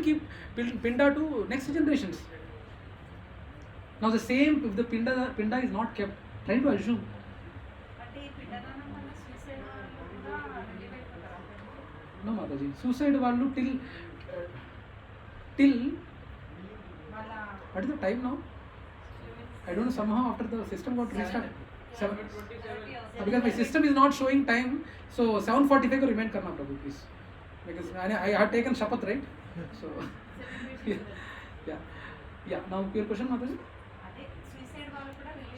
keep pinda to next generations. Now the same, if the pinda is not kept, try to assume. No Mataji, suicide value till what is the time now? I don't know, somehow after the system got restarted. Because my system is not showing time, so 7:45 ko remain karna Prabhu, please. Because I have taken shapat, right? So yeah. Now your question, Mataji?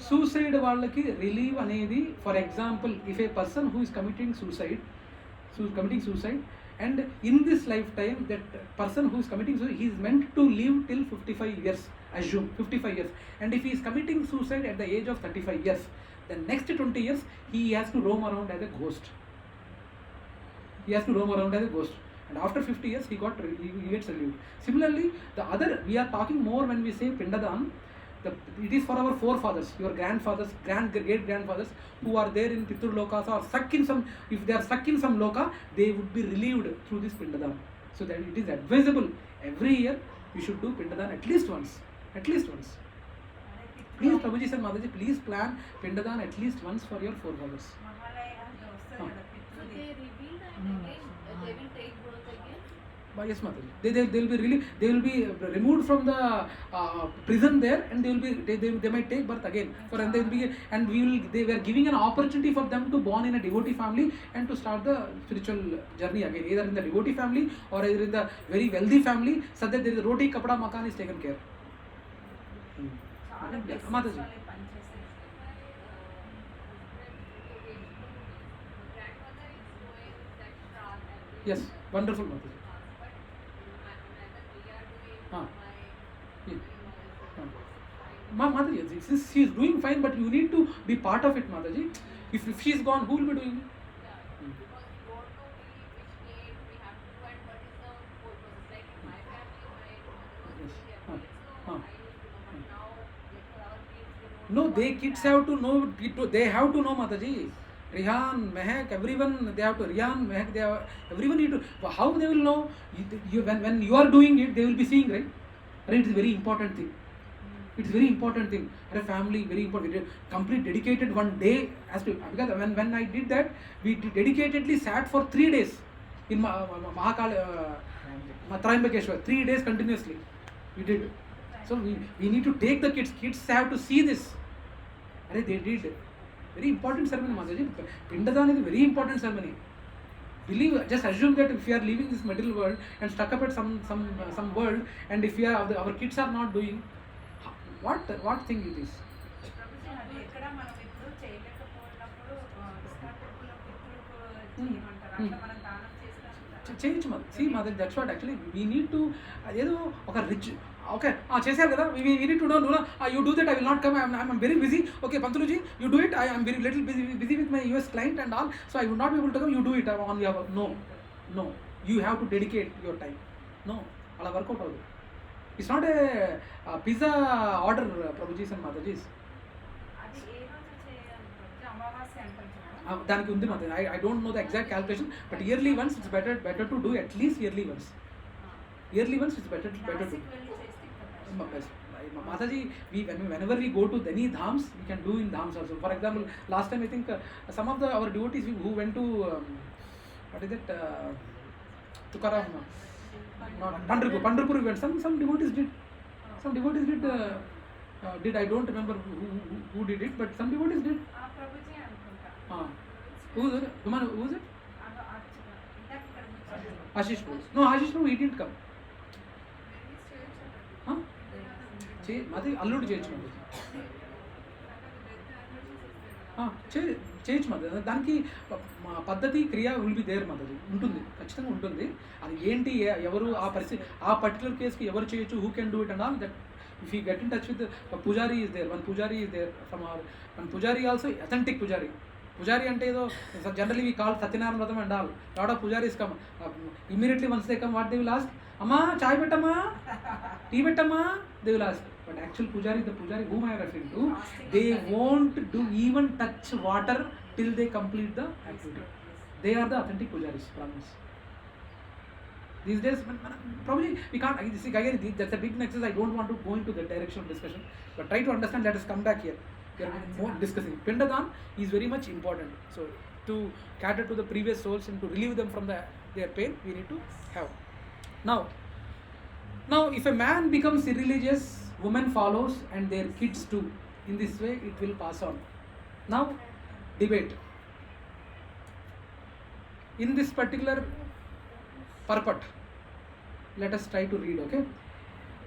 Suicide వాళ్ళకి relief అనేది, for example, if a person who is committing suicide, and in this lifetime that person who is committing suicide, he is meant to live till 55 years, assume 55 years, and if he is committing suicide at the age of 35 years, then next 20 years he has to roam around as a ghost. And after 50 years he gets relieved. Similarly, the other, we are talking more when we say pindadan, it is for our forefathers, your grandfathers, great grandfathers who are there in Pitur Lokas or stuck in some, if they are stuck in some loka, they would be relieved through this pindadan. So that it is advisable every year you should do pindadan at least once. Please, Prabhuji and Mataji, please plan pindadan at least once for your forefathers. So they revealed and again they will take birth again. Yes, Mataji. They will be removed from the prison there, and they might take birth again. They were giving an opportunity for them to born in a devotee family and to start the spiritual journey again, either in the devotee family or either in the very wealthy family, so that there is roti, kapda, makan is taken care. Mataji. Yes, wonderful, Mataji. Mataji, she is doing fine, but you need to be part of it, Mataji. If she is gone, who will be doing it? No, they kids have to know. They have to know, Mataji. Rihan, Mehak, everyone, they have to. Rihan, Mehak, everyone need to. How they will know? When you are doing it, they will be seeing, right? Right, it's a very important thing. A family, very important. Complete dedicated one day as to, because when I did that, we dedicatedly sat for 3 days in Mahakal Trayambakeshwar, 3 days continuously. We did. So we need to take the kids. Kids have to see this. They did. Very important ceremony, Mataji. Pindadan is a very important ceremony. Just assume that if you are leaving this material world and stuck up at some world, and if our kids are not doing, what thing it is? Change, see, Mother, that's what actually we need to. Okay, rich. Okay, we need to know. You do that, I will not come. I'm very busy. Okay, Pantuluji, you do it. I am very little busy with my US client and all, so I would not be able to come. You do it on your own. No. You have to dedicate your time. No, I'll work out. It's not a pizza order, Prabhujis and Matajis. దానికి ఉంది మాత్రం. I don't know the exact calculation, but yearly once it's better to do at least yearly once. It's better to do. Mataji, whenever we go to any dhams, we can do in dhams also. For example, last time I think some of our devotees who went to what is it, Tukaram, not Pandharpur we went. Some devotees did. Did I don't remember who did it, but some devotees did. Who is it? Ashish Prabhu. No, Ashish Prabhu, he didn't come. అల్లుడు చేయొచ్చు mother. దానికి పద్ధతి క్రియ will be there mother, ఉంటుంది, ఖచ్చితంగా ఉంటుంది. అది ఏంటి, ఎవరు ఆ పరిస్థితి, ఆ పర్టికులర్ కేసుకి ఎవరు చేయొచ్చు, who can do it and all that. If you get in touch with Pujari is there, one from our, one Pujari also, authentic Pujari ante edo generally we call Satyanarayana Vratam and all. Lot of Pujaris come. Immediately once they come, what they will ask? Amma, chai pettamma, tea pettamma, they will ask. But actual Pujari, the Pujari whom I am referring to, they won't do even touch water till they complete the activity. They are the authentic Pujaris, promise. These days, probably we can't. See, again, that's a big nexus. I don't want to go into the direction of discussion, but try to understand. Let us come back here. We are more discussing. Pindadan is very much important. So, to cater to the previous souls and to relieve them from their pain, we need to have. Now, if a man becomes irreligious, woman follows, and their kids too. In this way, it will pass on. Now, debate. In this particular purport, let us try to read, okay?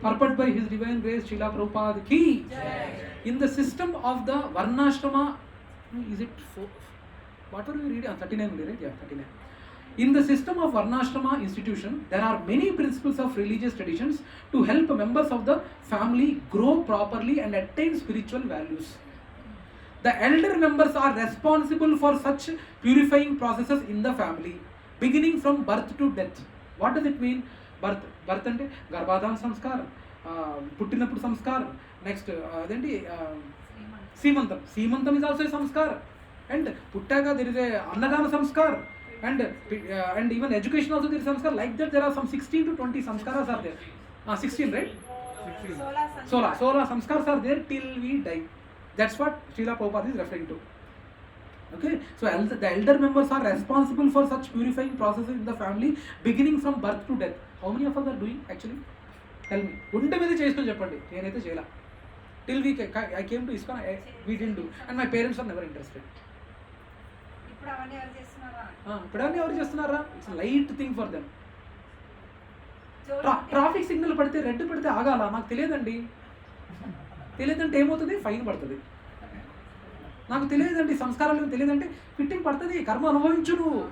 Purport by His Divine Grace Srila Prabhupada ki. In the system of the Varnashrama, is it what are we reading? 39 only, right? Yeah, 39. In the system of Varnashrama institution, there are many principles of religious traditions to help members of the family grow properly and attain spiritual values. The elder members are responsible for such purifying processes in the family, beginning from birth to death. What does it mean? Birth అంటే గర్భాధాన సంస్కారం, పుట్టినప్పుడు సంస్కారం, next అదేంటి సీమంతం is also a సంస్కారం, and పుట్టాక there is a అన్నదాన సంస్కారం, and even education also there is samskar. Like that, there are some 16 to 20 samskaras are there. 16, right? 16 samskars are there till we die. That's what Srila Prabhupada is referring to. Okay, so the elder members are responsible for such purifying processes in the family, beginning from birth to death. How many of us are doing actually? Tell me. Unde మీద చేస్తూ చెప్పండి. నేనైతే చేయలా. Till I came to ISKCON, we didn't do, and my parents are never interested. ఇప్పుడు అవన్నీ ఎవరు చేస్తున్నారా? It's light thing for them. Traffic signal పడితే రెడ్ పడితే ఆగాల? నాకు తెలియదండి. తెలియదంటే ఏమవుతుంది? ఫైన్ పడుతుంది. నాకు తెలియదండి, సంస్కారాలు తెలియదంటే ఫిట్టింగ్ పడుతుంది. కర్మ అనుభవించు నువ్వు.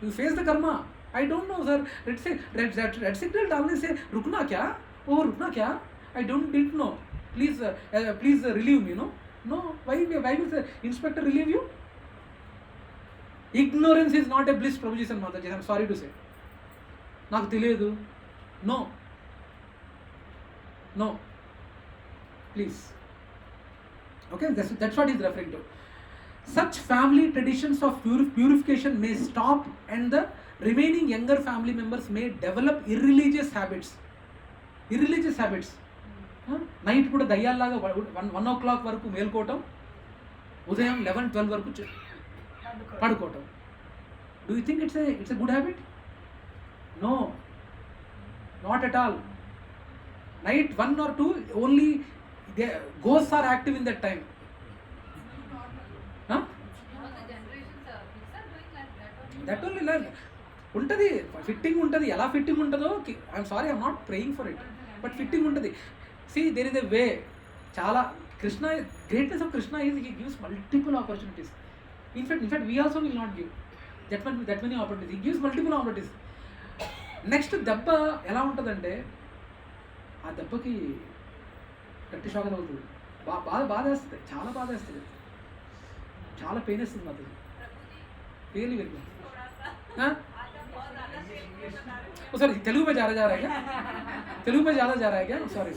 యూ ఫేస్ ద కర్మ. I don't know sir, red signal डालने से रुकना क्या? ఓ रुकना क्या? I didn't know. Please relieve me. No. Why will the inspector relieve you? Ignorance is not a bliss, Prabhuji and Mataji. I'm sorry to say. నాకు తెలియదు. No. Please. Okay, that's what he's referring to. Such family traditions of purification may stop, and the remaining younger family members may develop irreligious habits. Night కూడా దయ్యాల్లాగా 1 o'clock వరకు మేల్కోవటం, ఉదయం 11-12 వరకు పడుకోవటం. Do you think it's a good habit? No, not at all. Night 1 or 2 only ghosts are active in that time. Huh? That only learn. ఉంటుంది fitting ఉంటుంది. ఎలా ఫిట్టింగ్ ఉంటుందో, I'm sorry, I'm not praying for it, but fitting ఉంటుంది. See, there is a way. Chala Krishna, greatness of Krishna is he gives multiple opportunities. In fact, we also will not give that many opportunities. He gives multiple opportunities. Next దెబ్బ ఎలా ఉంటుందంటే, ఆ దెబ్బకి గట్టి shock అవుతుంది. బాధ వేస్తుంది, చాలా బాధ వేస్తుంది, చాలా పెయిన్ వేస్తుంది మాకు. Really very good. Sorry, Telugu में जा रहा है क्या? तेलुगु में ज़्यादा जा रहा है क्या? सॉरी,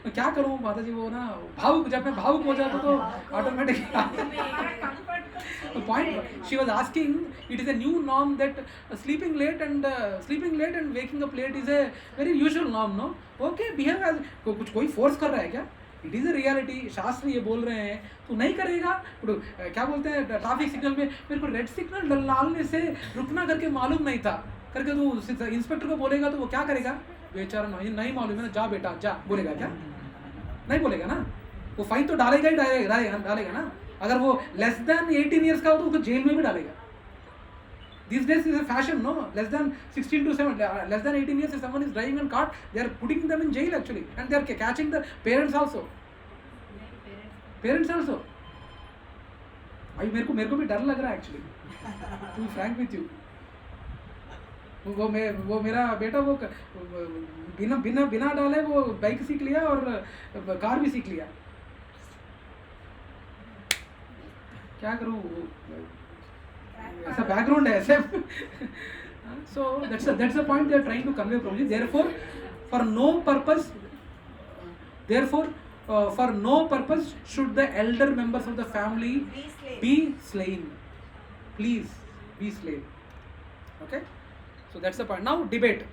मैं क्या करूँ माता जी, वो ना भावुक, जब मैं भावुक हो जाता तो automatic point. She was asking, it is a new norm that sleeping late and waking up late is a very usual norm, no? Okay, behave as कुछ कोई force कर रहा है क्या? It is a reality. शास्त्र ये बोल रहे हैं, तो नहीं करेगा. क्या बोलते हैं, ट्रैफिक सिग्नल में मेरे को रेड सिग्नल डालने से रुकना करके मालूम नहीं था करके तो इंस्पेक्टर को बोलेगा तो वो क्या करेगा? बेचारा नहीं मालूम है ना, जा बेटा जा, बोलेगा क्या? नहीं बोलेगा ना. वो फाइन तो डालेगा ही डालेगा ना. अगर वो लेस देन 18 years का हो तो उसको जेल में भी डालेगा. These days is a fashion, no? Less than 16 to 7, less than 18 years, if someone is driving and caught, they are putting them in jail actually, and they are catching the parents also. भाई मेरे को भी डर लग रहा है actually, to frank with you. वो मेरा बेटा वो बिना डाले वो बाइक सीख लिया और कार भी सीख लिया. क्या करूँ, ऐसा बैकग्राउंड है ऐसे. So that's the point they are trying to convey, probably. Therefore, for no purpose should the elder members of the family be slain. Please be slain. Okay. So So that's the point. Now debate.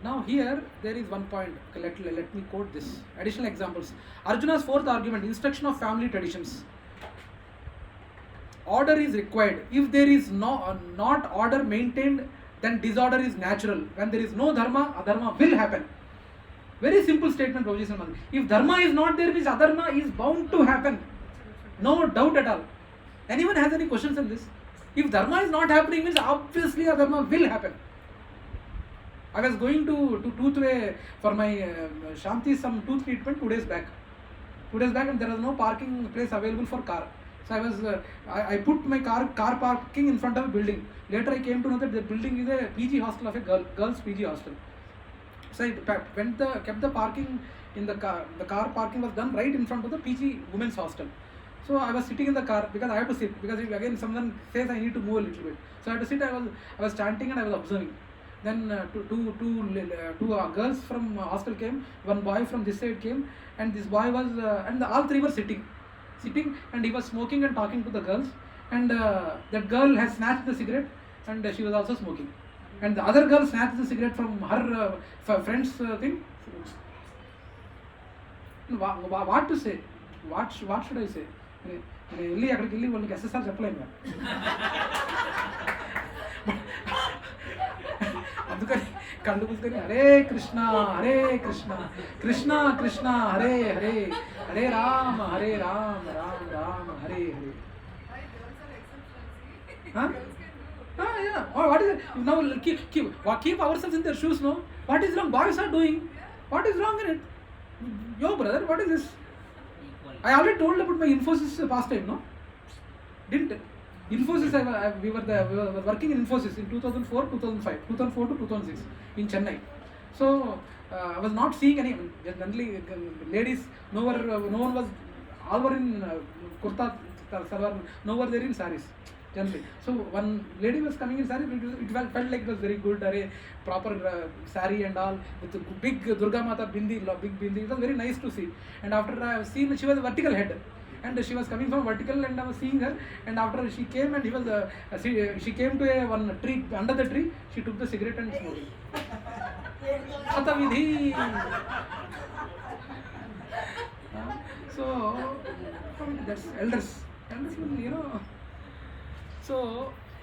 Now here there is one point. Okay, let me quote this. Additional examples. Arjuna's fourth argument: instruction of family traditions. Order is required. If there is not order maintained, then disorder is natural. When there is no dharma, adharma will happen. Very simple statement, Prabhuji. If dharma is not there, means adharma is bound to happen. No doubt at all. Anyone has any questions on this? If dharma is not happening, means obviously adharma will happen. I was going to Toothway for my Shanti some tooth treatment 2 days back. 2 days back, and there was no parking place available for car. So I put my car parking in front of a building. Later I came to know that the building is a PG hostel of a girls PG hostel. So I kept the parking in the car. The car parking was done right in front of the PG women's hostel. So I was sitting in the car because I have to sit, because if again someone says I need to move a little bit. So I had to sit. I was chanting and I was observing. Then two girls from hostel came. One boy from this side came, and this boy was and all three were sitting, and he was smoking and talking to the girls. And that girl has snatched the cigarette, and she was also smoking. And the other girl snatched the cigarette from her friend's thing. What to say? What should I say? వెళ్ళి అక్కడికి వెళ్ళి వాళ్ళకి SSR చెప్పలేను. అందుకని కళ్ళు కూసుకొని Hare Krishna Krishna Krishna Hare Hare Hare Rama Rama Rama Hare Hare. Yeah. What is it? Now keep ourselves in their shoes, no? What is wrong? Boys are doing. What is wrong in it? Yo, brother, what is this? I already told about my Infosys past time, no? Didn't? Infosys, we were working in Infosys in 2004 to 2006 in Chennai. So I was not seeing any. Generally, ladies, no one was. All were in kurta, salwar. No one were there in saris. Generally. So one lady was coming in sari. It felt like it was very good. Proper sari and all with a big Durga Mata bindi, big bindi. It was very nice to see. And after I have seen, she was a vertical head, and she was coming from vertical, and I was seeing her. And after she came, and she came to one tree. Under the tree, she took the cigarette and smoked. Atavidhi. So that's elders, you know. So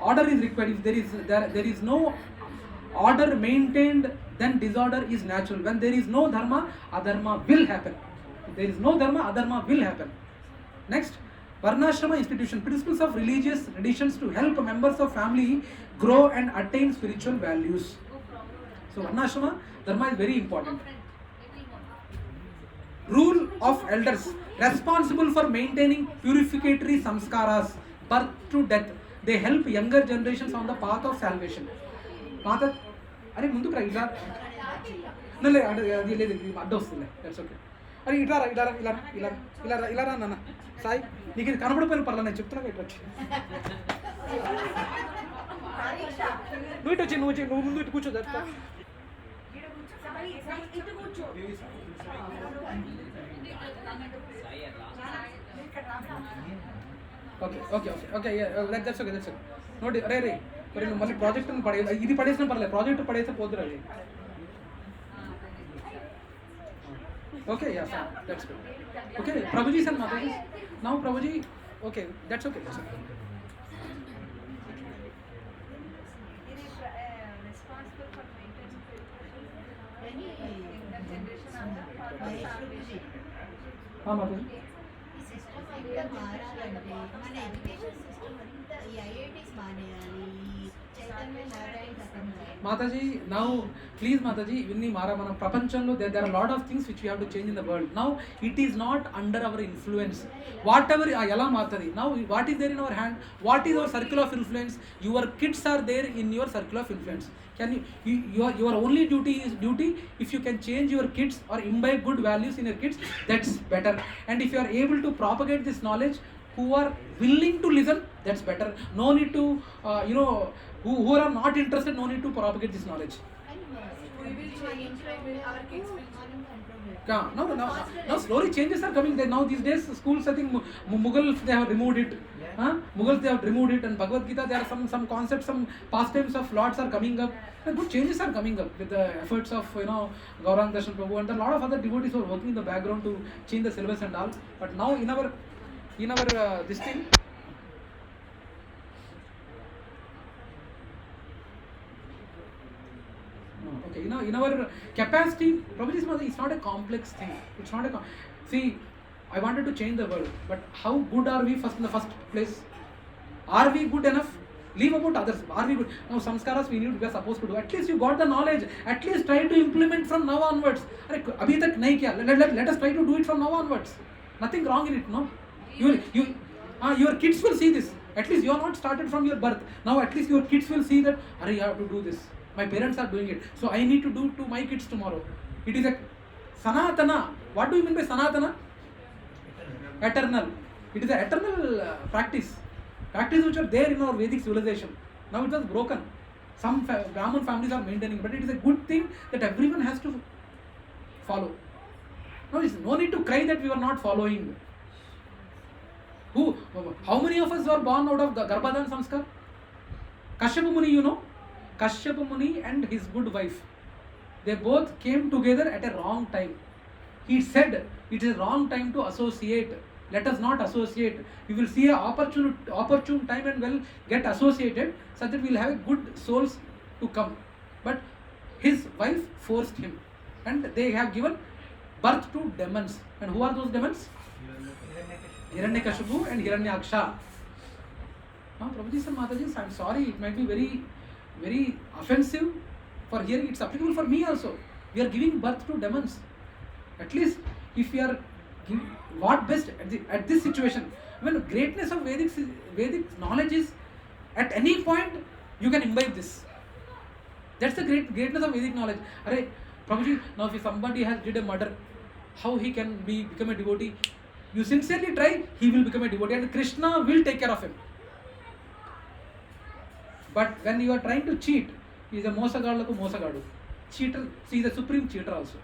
order is required. If there is no order maintained, then disorder is natural. When there is no dharma, adharma will happen. If there is no dharma, adharma will happen. Next, Varnashrama institution, principles of religious traditions to help members of family grow and attain spiritual values. So Varnashrama dharma is very important. Rule of elders, responsible for maintaining purificatory samskaras, birth to death. They help younger generations on the path of salvation. అరే ముందుకు రా ఇలా అడ్డు వస్తుంది. That's okay. అరే ఇలా రా నాన్న సాయి, నీకు ఇది కనబడిపోయిన పర్లేదు, నేను చెప్తున్నా ఇటు వచ్చి నువ్వు ముందు ఇటు కూర్చో. Okay that's okay. నోటి అరే మరి నువ్వు మళ్ళీ ప్రాజెక్ట్ ఇది పడేసినా పర్లేదు, ప్రాజెక్ట్ పడేస్తే పోతురు అది. Okay that's good. Okay Prabhuji sir Mataji now Prabhuji. Okay that's okay. Mataji మన ఎడ్యుకేషన్ సిస్టమ్ అంతా ఈ ఐఐటీస్ మానేయాలి. Mataji, now please Mataji, ఇవన్నీ మన ప్రపంచంలో there are a lot of things which we have to change in the world. Now it is not under our influence. Whatever ఎలా మారుతుంది. Now what is there in our hand? What is our circle of influence? Your kids are there in your circle of influence. Can your only duty is if you can change your kids or imbibe good values in your kids, that's better. And if you are able to propagate this knowledge, who are willing to listen, that's better. No need to who are not interested, no need to propagate this knowledge. And We will change, our kids will change. Now slowly changes are coming there. Now these days schools, I think Mughals they have removed it. Mughals they have removed it, and Bhagavad Gita there are some concepts, some pastimes of lords are coming up. And good changes are coming up with the efforts of Gaurang Darshan Prabhu and a lot of other devotees who are working in the background to change the syllabus and all. But now in our this thing. Okay, in our capacity, Prabhuji, it's not a complex thing. It's not a see. I wanted to change the world, but how good are we in the first place? Are we good enough? Leave about others. Are we good? Now samskaras we are supposed to do. At least you got the knowledge. At least try to implement from now onwards. Abhi tak nahi kiya. Let us try to do it from now onwards. Nothing wrong in it, no. Your kids will see this. At least you are not started from your birth. Now at least your kids will see that. You have to do this. My parents are doing it, so I need to do to my kids tomorrow. It is a sanatana. What do you mean by sanatana? Eternal. It is an eternal practice which are there in our Vedic civilization. Now it was broken. Some Brahmin families are maintaining, but it is a good thing that everyone has to follow. No, it's no need to cry that we are not following. How many of us were born out of Garbhadan Samskar? Kashyapa Muni, Kashyapa Muni and his good wife, they both came together at a wrong time. He said it is a wrong time to associate. Let us not associate. We will see an opportune time and will get associated so that we will have good souls to come. But his wife forced him, and they have given birth to demons. And who are those demons? Hiranyakashipu and Hiranyaksha. Prabhuji sir, Mataji, I am sorry, it might be very, very offensive for hearing. It's applicable for me also. We are giving birth to demons. At least if we are what best at this situation, when greatness of Vedic knowledge is at any point you can imbibe this. That's the greatness of Vedic knowledge. Prabhuji, now if somebody has did a murder, how he can become a devotee? You sincerely try, he will become a devotee, and Krishna will take care of him. But when you are trying to cheat, he is a mosagadu. Cheater, he is a supreme cheater also.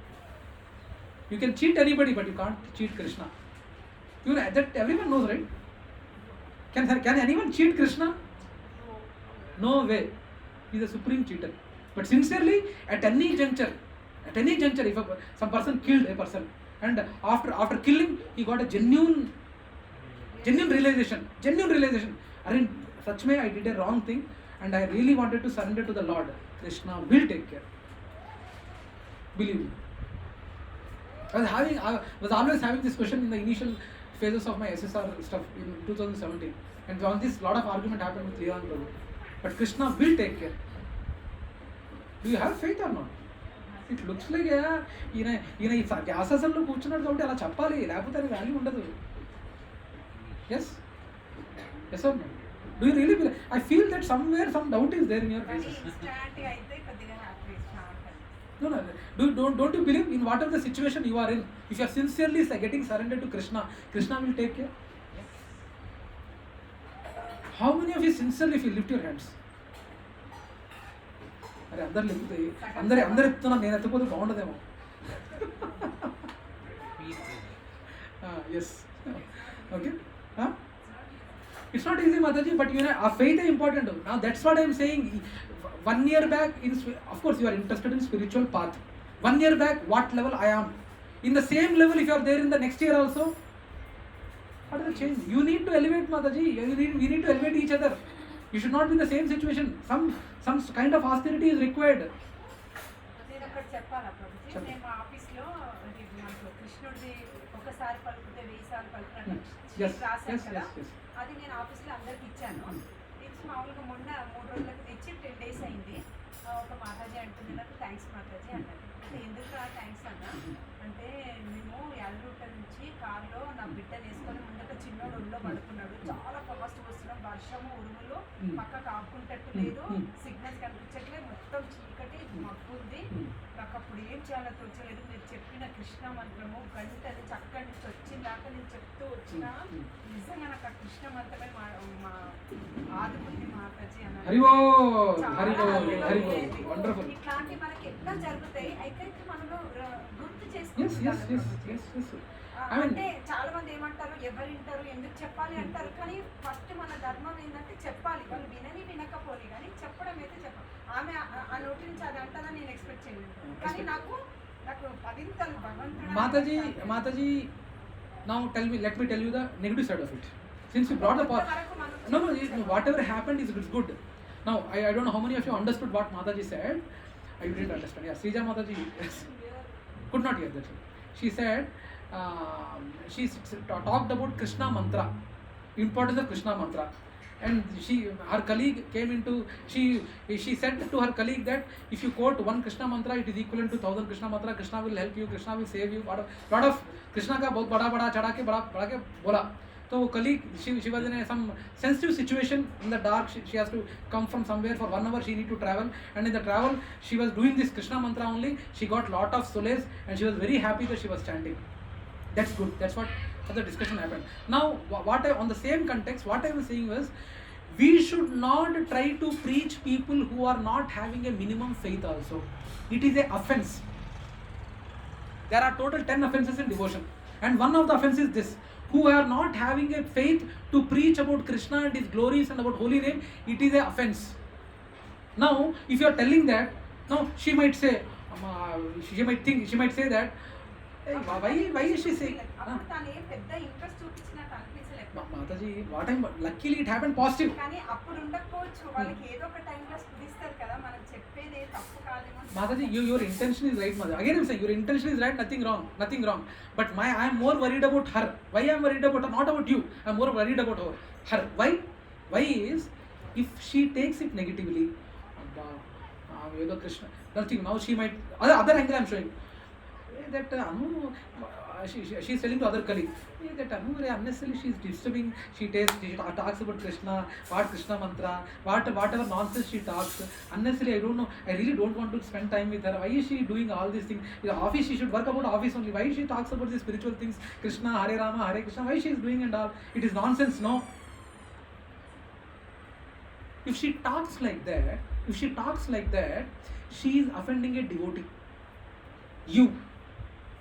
You can cheat anybody, but you can't cheat Krishna. You know that everyone knows, right? Can anyone cheat Krishna? No way. He is a supreme cheater. But sincerely, at any juncture, if some person killed a person, and after killing, he got a genuine realization. Such way I did a wrong thing, and I really wanted to surrender to the Lord. Krishna will take care. Believe me. I was always having this question in the initial phases of my SSR stuff in 2017, and on this lot of argument happened with Leon Prabhu. But Krishna will take care. Do you have faith or not? It looks like ఈయన గ్యాసెస్లో కూర్చున్నాడు కాబట్టి అలా చెప్పాలి, లేకపోతే అది value ఉండదు. Yes? Yes or no? Do you really believe? I feel that somewhere some doubt is there in your faces. No. Don't you believe in whatever the situation you are in? If you are sincerely getting surrendered to Krishna, Krishna will take care. How many of you sincerely, if you lift your hands? అందరు ఎత్తుతున్నా, నేను ఎత్తపోతే బాగుండదేమో. Yes. Okay. It's not easy, Mataji, but our faith is important. Now that's what I am saying. 1 year back, of course you are interested in spiritual path. 1 year back, what level I am? In the same level, if you are there in the next year also, what is the change? You need to elevate, Mataji. We need to elevate each other. You should not be in the same situation. Some kind of austerity is required. నేను ఒకటి చెప్పాలా ప్రభుజీ, నేను మా ఆఫీస్లో కృష్ణుడిది ఒకసారి పలుకుతే 1000 సార్లు పలుకుతాను రాశాను కదా, అది నేను ఆఫీస్లో అందరికి ఇచ్చాను. ఇచ్చి మామూలుగా మొన్న 3 రోజులకు తెచ్చి 10 days అయింది. ఒక మాతాజీ అంటుంది నాకు, థ్యాంక్స్ మాతాజీ అన్నది. అంటే ఎందుకు థ్యాంక్స్ అన్నా అంటే, మేము యాదగిరిగుట్ట నుంచి కార్లో నా బిడ్డను వేసుకొని ముందట చిన్నోడు ఒళ్ళో పడుకున్నాడు, చాలా ఫాస్ట్ వస్తున్నాం, వర్షము ఉరుములు పక్కకు ఆపుకుంటట్టు లేదు, సిగ్నల్స్ కనిపించట్లేదు, మొత్తం చీకటి మబ్బు ఉంది. నాకు అప్పుడు ఏం చేయాలో తోచలేదు. మీరు చెప్పిన కృష్ణ మంత్రము గంట నుంచి అక్కడి నుంచి వచ్చిన దాకా నేను చెప్తూ వచ్చిన నిజంగా నాకు ఆ కృష్ణ మంత్రమే మా ఆదుకుంది మాతాజీ అన్నారు. ఇట్లాంటి మనకి ఎట్లా జరుగుతాయి అయితే మనము గుర్తు చేసుకుంటాం. అంటే చాలా మంది ఏమంటారు, ఎవరింటారు, ఎందుకు చెప్పాలి అంటారు. కానీ ఫస్ట్ మన ధర్మం ఏంటంటే చెప్పాలి. వాళ్ళు వినకపోలి కానీ చెప్పడం అయితే చెప్పాలి. ఆమె ఆ నోటి నుంచి అది అంటారని నేను ఎక్స్పెక్ట్ చేయలేదు. కానీ నాకు పదింతలు భగవంతుడు. Mataji now let me tell you the negative side of it. Since you brought the no, whatever happened is good. Now I don't know how many of you understood what Mataji said. I didn't understand. Yeah, Srija Mataji could not hear that. She said she talked about Krishna mantra, importance of Krishna mantra, and her colleague came into she said to her colleague that if you quote one Krishna mantra, it is equivalent to 1000 Krishna mantra. Krishna will help you, Krishna will save you. Lot of Krishna का बहुत बड़ा चढ़ा के बड़ा के बोला. तो वो colleague she was in some sensitive situation in the dark. She has to come from somewhere for 1 hour. She need to travel, and in the travel she was doing this Krishna mantra only. She got lot of solace and she was very happy that she was chanting. That's good. That's what the discussion happened. Now on the same context, what I was saying was, we should not try to preach people who are not having a minimum faith also. It is a offense. There are total 10 offenses in devotion, and one of the offenses is this: who are not having a faith to preach about Krishna and his glories and about holy name. It is a offense. Now if you are telling that, now she might say she might say that, why is she saying? Mataji, what time? Luckily it happened positive. Mataji, your intention is right, Mother. Again I'm saying your intention is right, nothing wrong. But I am more worried about her. Why I am worried about her? Not about you. I am more worried about her. Why is, if she takes it negatively, Krishna, nothing. Now she might, other angle I am showing that she is telling to other colleague that unnecessarily she is disturbing. She talks about Krishna, what Krishna mantra, whatever nonsense she talks unnecessarily. I don't know, I really don't want to spend time with her. Why is she doing all these things? In the office she should work about office only. Why she talks about the spiritual things, Krishna, Hare Rama, Hare Krishna? Why she is doing and all? It is nonsense. No, if she talks like that, she is offending a devotee, you.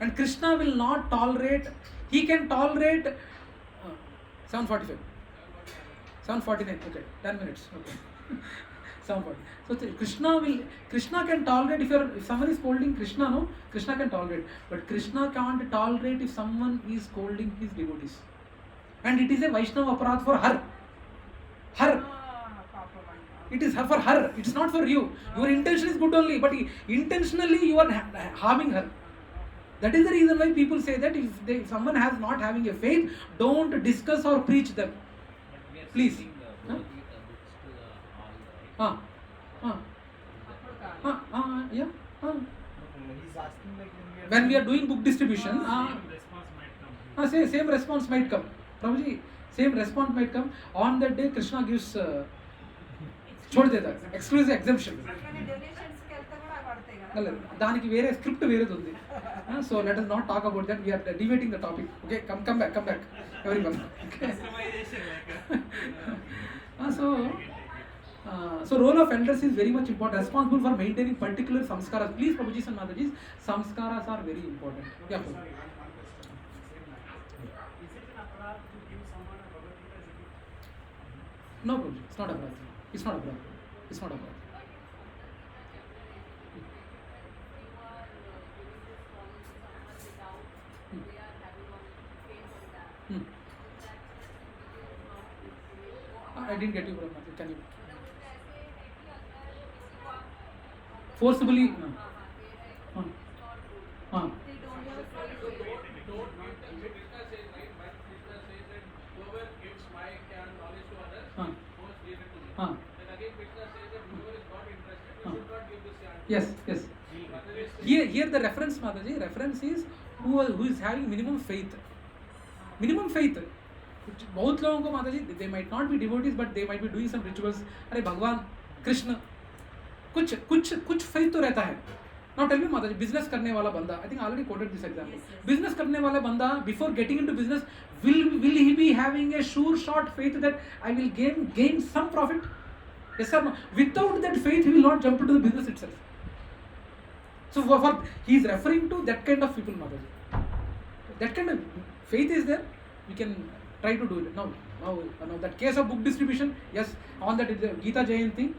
And Krishna will not tolerate. He can tolerate 7:45, 7:49. Okay, 10 minutes. Okay, 7:40. So Krishna can tolerate if someone is scolding Krishna. No, Krishna can tolerate, but Krishna can't tolerate if someone is scolding his devotees. And it is a Vaishnava aparadh for her. It is for her. It is not for you. Your intention is good only, but intentionally you are harming her. That is the reason why people say that if someone has not having a faith, don't discuss or preach them. Please. Yeah. He's asking like when we are doing book distribution, same response might come. Prabhuji, same response might come. On that day, Krishna gives छोड़ देता exclusive exemption. దానికి వేరే script వేరేది ఉంది. So let us not talk about that. We are deviating the topic. Okay, come back everyone. Okay. So role of elders is very much important, responsible for maintaining particular samskaras. Please, Prabhuji and Mataji, samskaras are very important. Yeah, Prabhu. Is it an aparadh to give someone a Bhagavadgita gift? No, Prabhuji, it's not aparadh. It's not aparadh. I didn't get you, Prabhuji. Can you forcibly? Yes. Here the reference, Mataji, reference is who is having minimum faith. बहुत लोगों को माताजी, they might not be devotees but they might be doing some rituals. अरे भगवान कृष्ण कुछ faith तो रहता है. Now tell me Mataji, business करने वाला बंदा, I think I already quoted this example. Yes. Business करने वाला बंदा before getting into business, will he be having a sure shot faith that I will gain some profit? Yes or no? Without that faith, he will not jump into the business itself. So for he is referring to that kind of people, Mataji. That kind of faith is there. We can try to do it. Now that case of book distribution, yes, on that Gita Jayanti,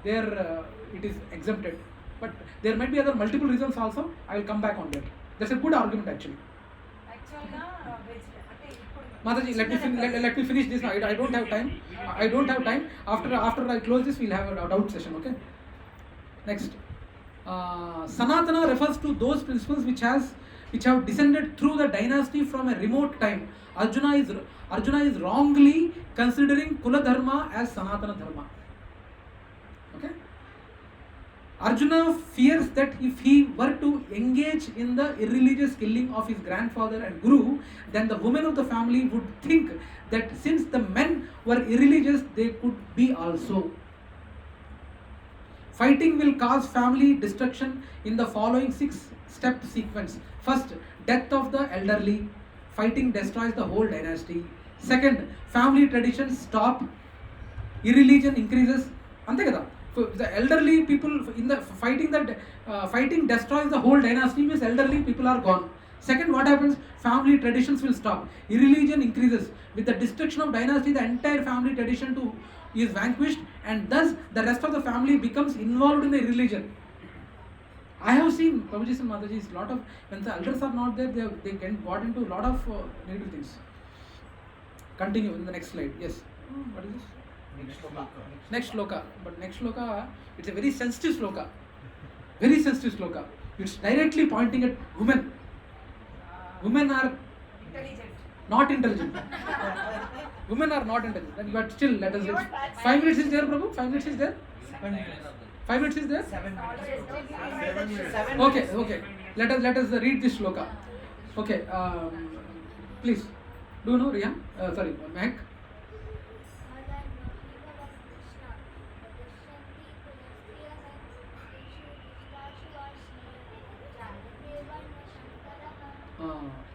there it is exempted. But there might be other multiple reasons also. I will come back on that. That's a good argument actually. Mataji, let me finish this now. I don't have time. After I close this, we'll have a doubt session. Okay. Next, Sanatana refers to those principles which have descended through the dynasty from a remote time. Arjuna is wrongly considering Kula Dharma as Sanatana Dharma. Okay. Arjuna fears that if he were to engage in the irreligious killing of his grandfather and guru, then the women of the family would think that since the men were irreligious, they could be also. Fighting will cause family destruction in the following 6-step sequence. First, death of the elderly. Fighting destroys the whole dynasty. Second, family traditions stop. Irreligion increases. Ante kada. The elderly people in the fighting destroys the whole dynasty, means elderly people are gone. Second, what happens? Family traditions will stop. Irreligion increases. With the destruction of dynasty, the entire family tradition is vanquished, and thus the rest of the family becomes involved in the religion. I have seen Prabhuji's and Mataji's lot of, when the elders are not there, they got into a lot of negative things. Continue in the next slide. Yes. What is this? Next shloka. But next shloka, it's a very sensitive shloka. Very sensitive shloka. It's directly pointing at women. Women are not intelligent. Women are not intelligent. But still, let us read. 5 minutes is there, Prabhu? 5 minutes is there? 5 minutes is there? 7 minutes. Okay. Let us read this shloka. Okay. Please. Do you know Riyan? Sorry, Mehak.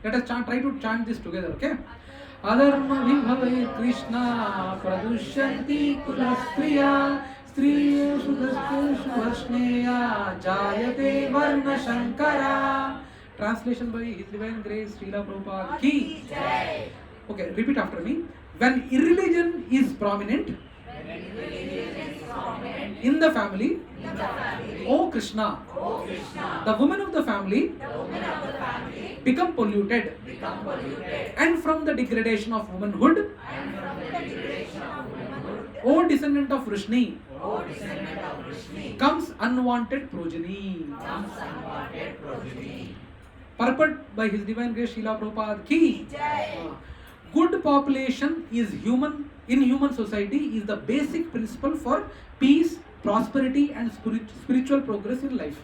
Let us try to chant this together, okay? Adharma vibhave Krishna pradushyanti kulastriya striyeshu daskeshu varshneya jayate varna shankara. Translation by His Divine Grace Srila Prabhupada ki jai. Okay, repeat after me. When irreligion is prominent in the family, O Krishna, the women of the family become polluted, and from the degradation of womanhood, O descendant of Vrishni, comes unwanted progeny. Purport by His Divine Grace Srila Prabhupada ki good population is in human society is the basic principle for peace, prosperity and spiritual progress in life.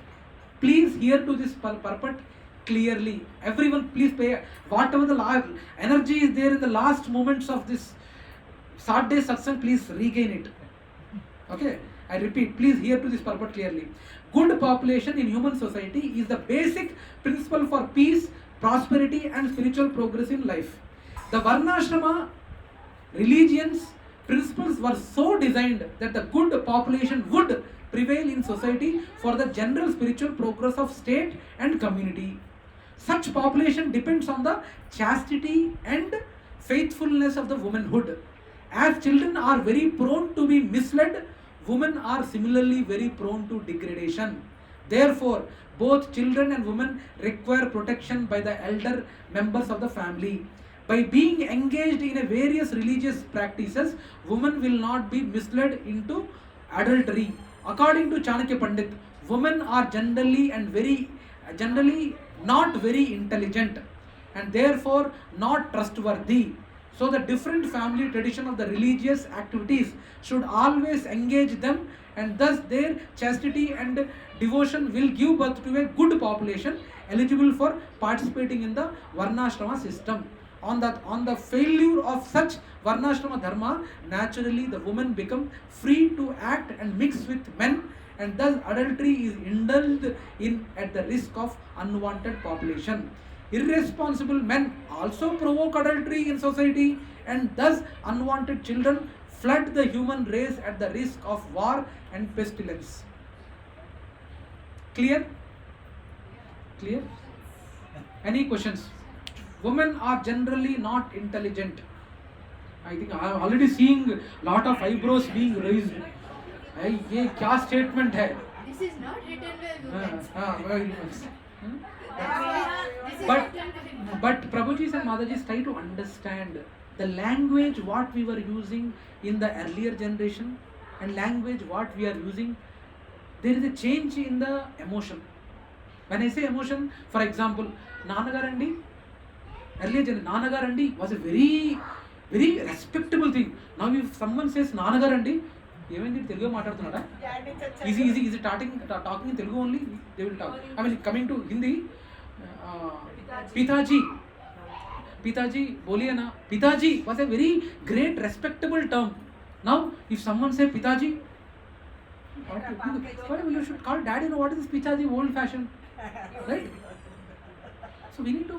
Please hear to this purport clearly. Everyone please pay whatever the energy is there in the last moments of this Saturday satsang, please regain it. Okay, I repeat, please hear to this purport clearly. Good population in human society is the basic principle for peace, prosperity and spiritual progress in life. The Varnashrama religions principles were so designed that the good population would prevail in society for the general spiritual progress of state and community. Such population depends on the chastity and faithfulness of the womanhood. As children are very prone to be misled, women are similarly very prone to degradation. Therefore, both children and women require protection by the elder members of the family. By being engaged in various religious practices, women will not be misled into adultery. According to Chanakya Pandit, women are generally not very intelligent and therefore not trustworthy. So the different family tradition of the religious activities should always engage them, and thus their chastity and devotion will give birth to a good population eligible for participating in the Varnashrama system. On the failure of such Varnashrama dharma, naturally the women become free to act and mix with men and thus adultery is indulged in at the risk of unwanted population. Irresponsible men also provoke adultery in society, and thus unwanted children flood the human race at the risk of war and pestilence. Clear? Clear? Any questions? Women are generally not intelligent. I think I am already seeing lot of eyebrows being raised. ये क्या statement है? This is not written by women. But Prabhuji and Mataji try to understand the language what we were using in the earlier generation and language what we are using. There is a change in the emotion. When I say emotion, for example, Nanagarandi, earlier generation, Nanagarandi was a very respectable thing. Now if someone says Nanagarandi, ఏమైంది తెలుగు మాట్లాడుతున్నాడా is he talking in Telugu only, they will talk. I mean, coming to Hindi, Pitaji बोलिए ना. Pitaji was a very great respectable term. Now if someone say Pitaji, what you should call daddy? No, what is this Pitaji? Old fashioned, right? So we need to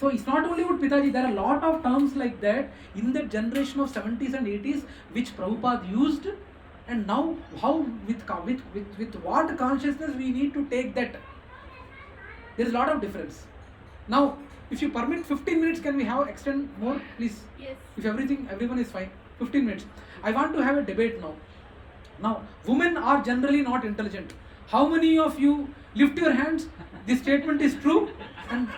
so it's not only about Pitaji, there are a lot of terms like that in the generation of 70s and 80s which Prabhupada used, and now how with what consciousness we need to take that. There is a lot of difference. Now if you permit 15 minutes, can we have extend more please? Yes. If everyone is fine, 15 minutes. I want to have a debate now. Now women are generally not intelligent. How many of you lift your hands? This statement is true. And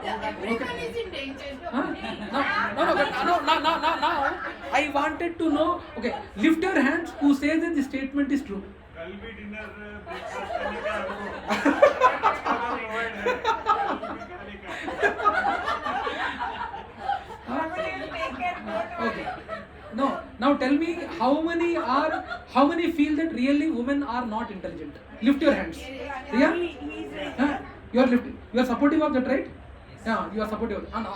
Everyone is in danger. Now, I wanted to know, okay, lift your hands who says that the statement is true. कल भी dinner breakfast करने का आपको provide है Okay. Now tell me how many feel that really women are not intelligent? Lift your hands. Yeah? You are supportive of that, right? Yeah, you are supportive. And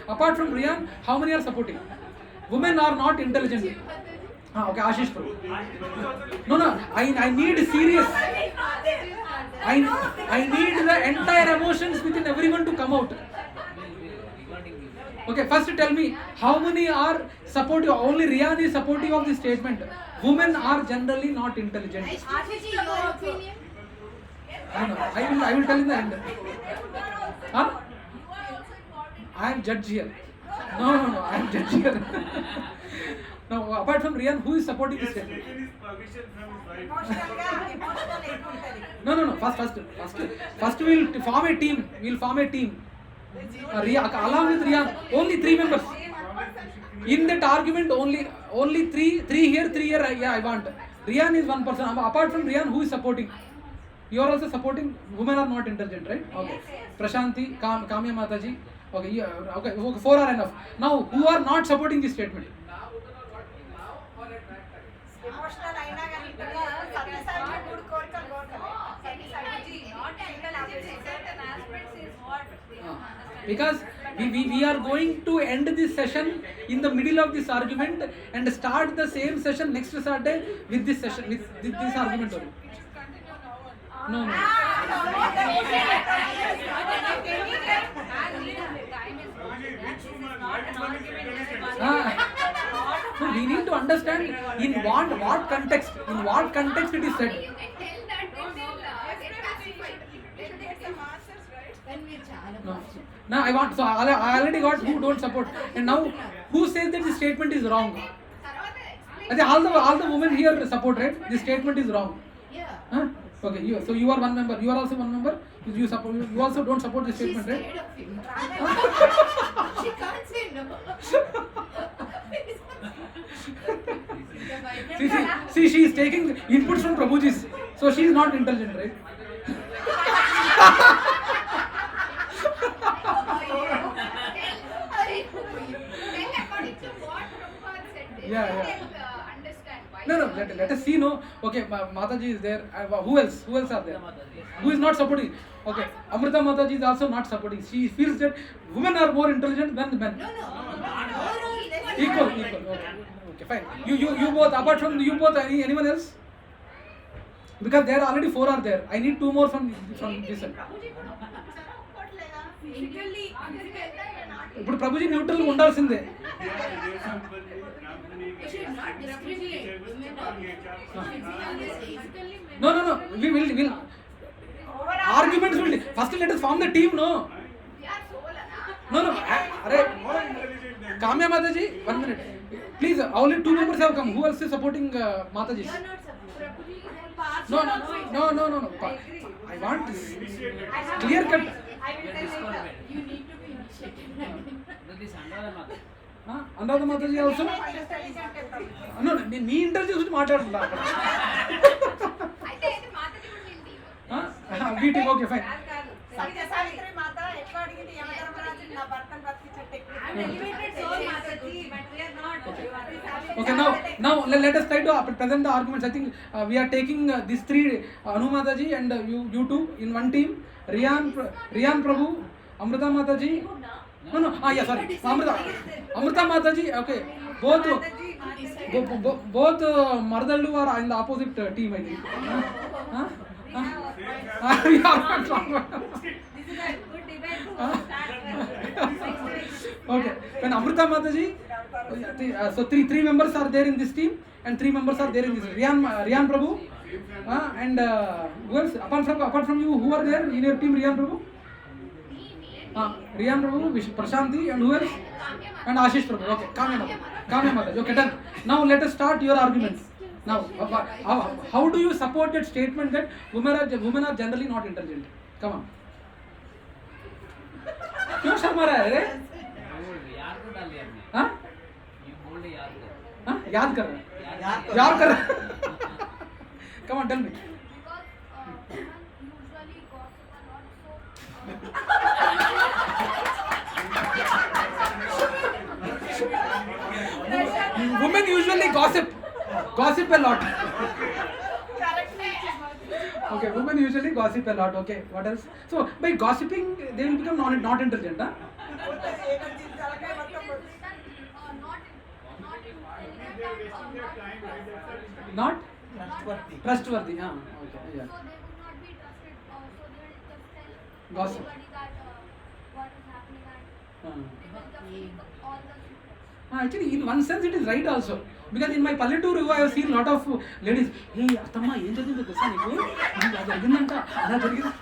apart from Riyan, how many are supporting? Women are not intelligent. Okay, Ashish Prabhu. No, I need serious. I need the entire emotions within everyone to come out. Okay, first tell me, how many are supportive? Only Riyan is supportive of this statement. Women are generally not intelligent. Ashish, your opinion? I will tell in the end. Huh? I am judge here. No, I am judge here. Now, apart from Riyan, who is supporting this statement? taken his permission from his wife. No. First we will form a team. We will form a team. Along with Riyan, only 3 members. In that argument, only three here. Yeah, I want. Riyan is one person. Apart from Riyan, who is supporting? You are also supporting. Women are not intelligent, right? Okay. Prashanti, Kamya Mataji. Okay, yeah, okay. 4 are enough. Now, who are not supporting this statement? Emotional అయినా కానీ సత్యసాయి మూడు కోరికలు Because we are going to end this session in the middle of this argument and start the same session next Saturday with this session with this argument only. No. So we need to understand in what context it is said. No. Now I want. So I already got who don't support, and now who says that this statement is wrong? I think all the women here support, right? This statement is wrong. Yeah. Huh? Okay. So you are one member. You are also one member. You support. You also don't support this statement, She's right? scared of him. She can't say no. See, she is taking inputs from Prabhuji's. So she is not intelligent, right? Yeah. No. Let us see. No. Okay. Mataji is there. Who else? Who else are there? Who is not supporting? Okay. Amrita Mataji is also not supporting. She feels that women are more intelligent than men. No. Equal. Okay. Fine. You both. Apart from you both, anyone else? Because there already 4 are there. I need 2 more from this side. Physically, ఇప్పుడు Prabhuji neutral ఉండాల్సిందే. You should not discriminate. No. We will arguments will. First let us form the team. No. No. Arey, Kamya Mataji, 1 minute. Please, only 2 members have come. Who else is supporting Mataji? You are not supposed. No. I want clear cut. I will tell later. You need to be initiated. Anuradha Mataji also. No, నీ interview చూసి మాట్లాడుతున్నా అక్కడ. అయితే ఇది మాతది కూడా ఏంటి? వీటికి okay fine. సత్యసావిత్రి మాత ఎట్లా అడిగింది యమధర్మరాజు నా భర్తను బతికించట్టు ఎలివేటెడ్ సోల్ మాతది but we are not. Okay, now let us try to present the arguments. I think we are taking these 3 Anu Mataji and you two in one team. Riyan Prabhu, Amrita Mataji. No. Yeah, sorry. Amrita Mataji. Okay, both Mardallu are in the opposite team, I think. This is a good debate to start. Okay, when Amrita Mataji, so 3 members are there in this team and 3 members are there in this. Riyan Prabhu, and who else? Apart from you, who are there in your team? Riyan Prabhu, Prashanti, and who else? And Ashish Prabhu. Okay, Kamya Mataji. Okay, done. Now let us start your arguments. Now, how do you support that statement that women are generally not intelligent? Come on. क्यों शर्मा रहा है रे? हाँ? याद कर रहा है. याद कर रहा है. Come on, tell me. Because women usually gossip a lot, Women usually gossip a lot. Okay, women usually gossip a lot. Okay, what else? So by gossiping, they will become not intelligent, huh? Not trustworthy. Okay, yeah. So they would not be trusted. So they will just tell Gossip. everybody that what is happening and they will just make up all the secrets. Actually, in one sense, it is right also. Because in my Palletoru, I have seen lot of ladies. Hey, Attamma, ఏం జరిగిందో తెలుసా నీకు? అది జరిగిందంట, అలా జరిగింది.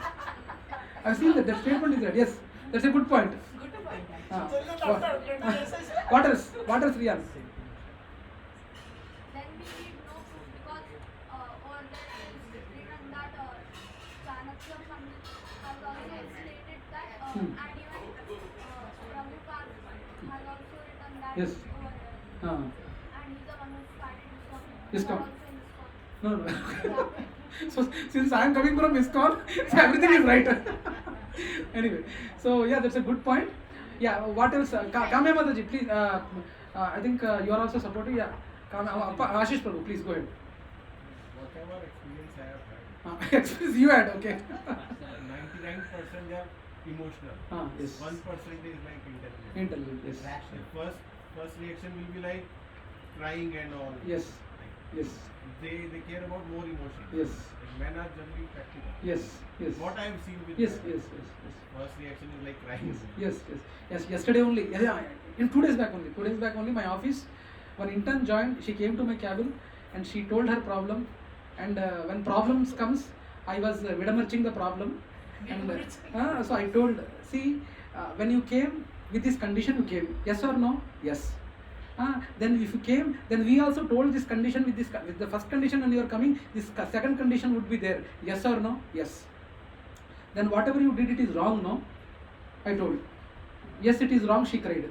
I have seen that statement is right. Yes, that's a good point. What else, Riyan? Then we need no proof because over there is written that Chanakya Pandit has also stated that and even Prabhupada has also written that Yes. over there. Ah. And he's the one who started ISKCON. Also in ISKCON. No. So since I am coming from ISKCON, so everything is right. Anyway, so yeah, that's a good point. Yeah, what else? Kamya Mataji, please. I think you are also supporting. Yeah, Ashish Prabhu, please go ahead. Whatever experience I have had, Experience you had, okay. 99% they are emotional. Yes. 1% is like intelligent. Intelligent, yes. The first reaction will be like crying and all. Yes. Like, Yes. they care about more emotion. Yes. Like men are generally practical. Yes. Yes. What I have seen with Yes. men, Yes. first reaction is like crying. Yes. Yesterday only. Yeah. In 2 days back only. 2 days back only, my office, one intern joined. She came to my cabin and she told her problem. And when problems comes, I was vidamarching the problem. And so I told, see, when you came with this condition, you came. Yes or no? Yes. Then if you came, then we also told this condition with the first condition when you are coming, this second condition would be there. Yes or no? Yes. Then whatever you did, it is wrong, no? I told. Yes, it is wrong. She cried.